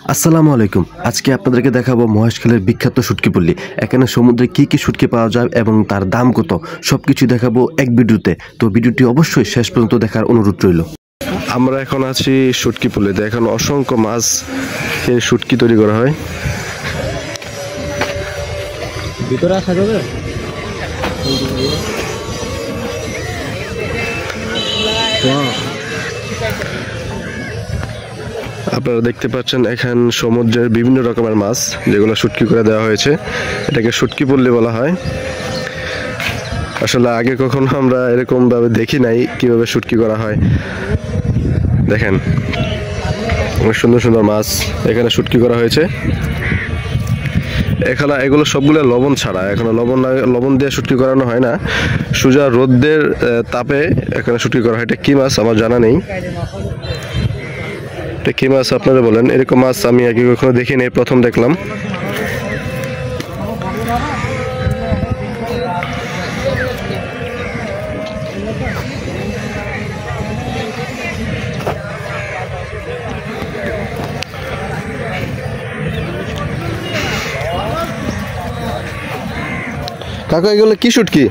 আসসালামু আলাইকুম। আজকে আপনাদেরকে দেখাবো মহেশখালীর বিখ্যাত শুটকি পল্লী। এখানে সমুদ্রে কি কি শুটকি পাওয়া যায় এবং তার দাম কত সবকিছু দেখাবো এক ভিডিওতে। তো ভিডিওটি অবশ্যই শেষ পর্যন্ত দেখার অনুরোধ রইল। আমরা এখন আছি শুটকি পল্লীতে। এখন অসংখ্য মাছ শুটকি তৈরি করা হয়। ভিতরে আসা যাবে? আপনারা দেখতে পাচ্ছেন এখান সমুদ্রের বিভিন্ন রকমের মাছ যেগুলো শুটকি করে দেওয়া হয়েছে। এটাকে শুটকি পল্লী বলা হয়। আসলে আগে কখনো আমরা এরকম ভাবে দেখি নাই কিভাবে শুটকি করা হয়। দেখেন অনেক সুন্দর সুন্দর মাছ এখানে শুটকি করা হয়েছে। এখানে এগুলো সবগুলো লবণ ছাড়া, এখানে লবণ দিয়ে শুটকি করানো হয় না, সোজা রোদের তাপে এখানে শুটকি করা হয়। এটা কি মাছ আমার জানা নেই। এটা কি মাছ আপনারা বলেন? এরকম মাছ আমি আগে কখনো দেখিনি, প্রথম দেখলাম। কাকা এগুলো কি শুটকি?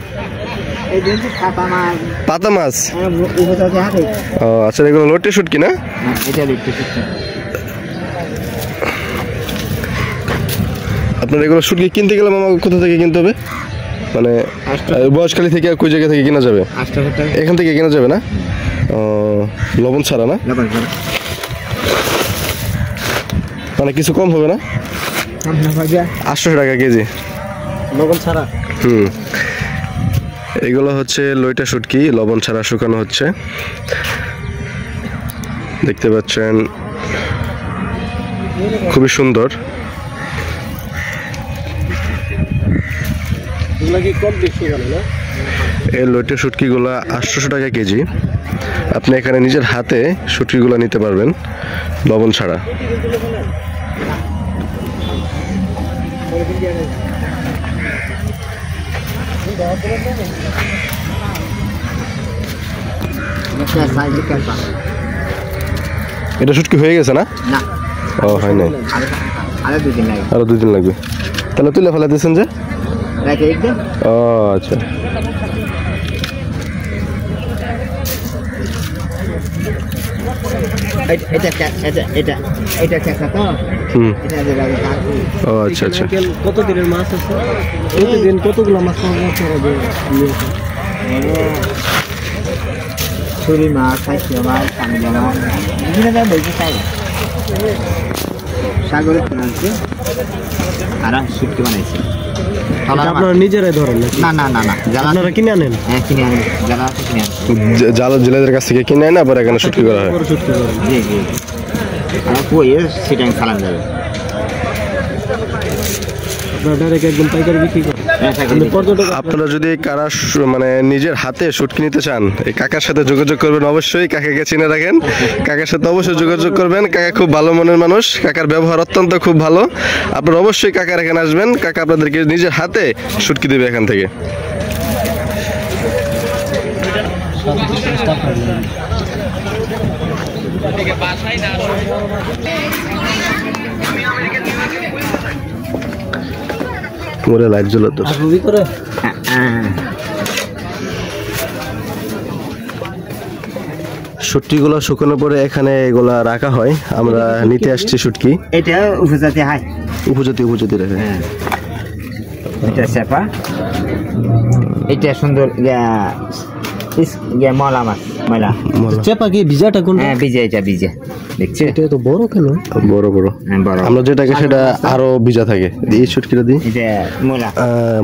পাতা মাছ। ও আচ্ছা, এগুলো লোটে শুটকি না? আপনার এগুলো শুটকি কিনতে গেলে মামা কোথা থেকে কিনতে হবে? মানে মহেশখালী থেকে কোন জায়গা থেকে কেনা যাবে? এখান থেকে কেনা যাবে না? লবণ ছাড়া না? মানে কিছু কম হবে না? 800 টাকা কেজি লবণ ছাড়া। এগুলো হচ্ছে লইটা শুটকি, লবণ ছাড়া শুকানো হচ্ছে। দেখতে পাচ্ছেন খুবই সুন্দর। এই লইটা শুটকিগুলো 800 টাকা কেজি। আপনি এখানে নিজের হাতে শুটকিগুলো নিতে পারবেন লবণ ছাড়া। এটা শুটকি হয়ে গেছে না? ও হয় নাই, আরো 2 দিন লাগবে। তাহলে তুলে ফেলা দিয়েছেন যে? ও আচ্ছা। ও আচ্ছা আচ্ছা। কত দিনের মাছ আছে? প্রতিদিন কতগুলো মাছ পাওয়া? ছুরি মাছ, সাগরে আর শুটকি বানাইছে। আপনারা নিজেরাই ধরেন? না না না না, আপনারা কিনে আনেন? হ্যাঁ কিনে আনেন, জাল জেলেদের কাছ থেকে কিনে আনে আবার এখানে শুটকি করা হয়। জি জি, আর কই সেটা খালান যাবে। আপনারা যদি কারা মানে নিজের হাতে শুটকি নিতে চান, এই কাকার সাথে যোগাযোগ করবেন। অবশ্যই কাকাকে চিনে রাখেন, কাকার সাথে অবশ্যই যোগাযোগ করবেন। কাকা খুব ভালো মনের মানুষ, কাকার ব্যবহার অত্যন্ত খুব ভালো। আপনারা অবশ্যই কাকার এখানে আসবেন, কাকা আপনাদেরকে নিজের হাতে শুটকি দেবে এখান থেকে। মোরে লাইট জ্বলো তো। শুটকিগুলো শুকানোর পরে এখানে এগুলা রাখা হয়। আমরা নিতে আসছি শুটকি। এটা উপজাতি হয়, উপজাতি রাখে। এটা চেপা, এটা সুন্দর মলা মাছ। চেপা কি ভিজাটা কোন? হ্যাঁ ভিজা, এটা ভিজা। দেখছি এটা তো বড় কেন? বড় বড়। আমরা যেটাকে সেটা আরো ভিজা থাকে। এই শুটকিটা দিই। এটা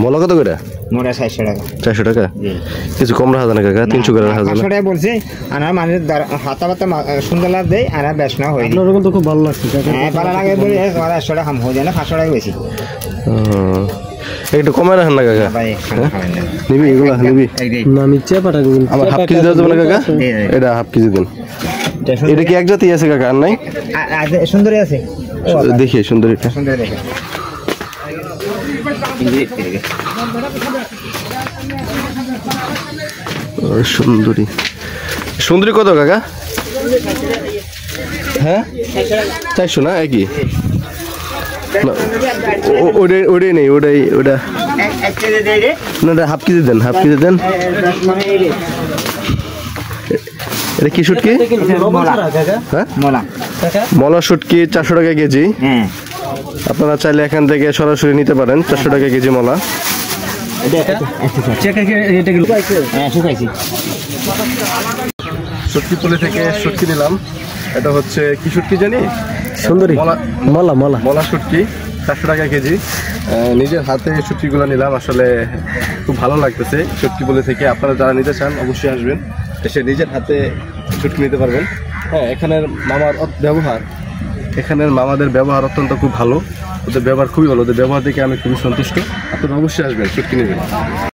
মলা কত করে? মোরা 400 টাকা। 400 টাকা? কিছু কম রাখা যায় না কাকা? 300 করে রাখা যায় না? 500 টাকা বলছে। আর মানুষ হাতা পাতা সুন্দর লাভ দেয়, আর বেশ না হয়। আপনার তো খুব ভালো লাগছে কাকা। হ্যাঁ ভালো লাগে বলে 100 টাকা কম হয়ে যায় না, 500 টাকা বেশি। একটু কমায় রাখেন না কাকা। নিবি এগুলো নিবি না? আমি চেপাটা আমার হাফ কেজি দেওয়া যাবে না কাকা? এটা হাফ কেজি দিন। এটা কি এক জাতি আছে কাকা? আর নাই? সুন্দরী আছে, দেখি সুন্দরীটা। সুন্দর দেখে সুন্দরী। সুন্দরী কত কাকা? হ্যাঁ 400 না একই না, ওটাই নেই ওটা না ওটা হাফ কেজি দেন এটা কি শুটকি হ্যাঁ মলা শুটকি 400 টাকা কেজি আপনারা চাইলে এখান থেকে সরাসরি নিতে পারেন 400 টাকা কেজি মলা শুটকি পুলি থেকে শুটকি নিলাম এটা হচ্ছে কি শুটকি জানি সুন্দরী মলা শুটকি 400 টাকা কেজি নিজের হাতে শুটকিগুলো নিলাম আসলে খুব ভালো লাগতেছে শুটকি পুলি থেকে আপনারা যারা নিতে চান অবশ্যই আসবেন এসে নিজের হাতে শুটকি নিতে পারবেন হ্যাঁ এখানের মামাদের ব্যবহার অত্যন্ত খুব ভালো ওদের ব্যবহার খুবই ভালো ওদের ব্যবহার দেখে আমি খুবই সন্তুষ্ট আপনারা অবশ্যই আসবেন শুটকি নেবেন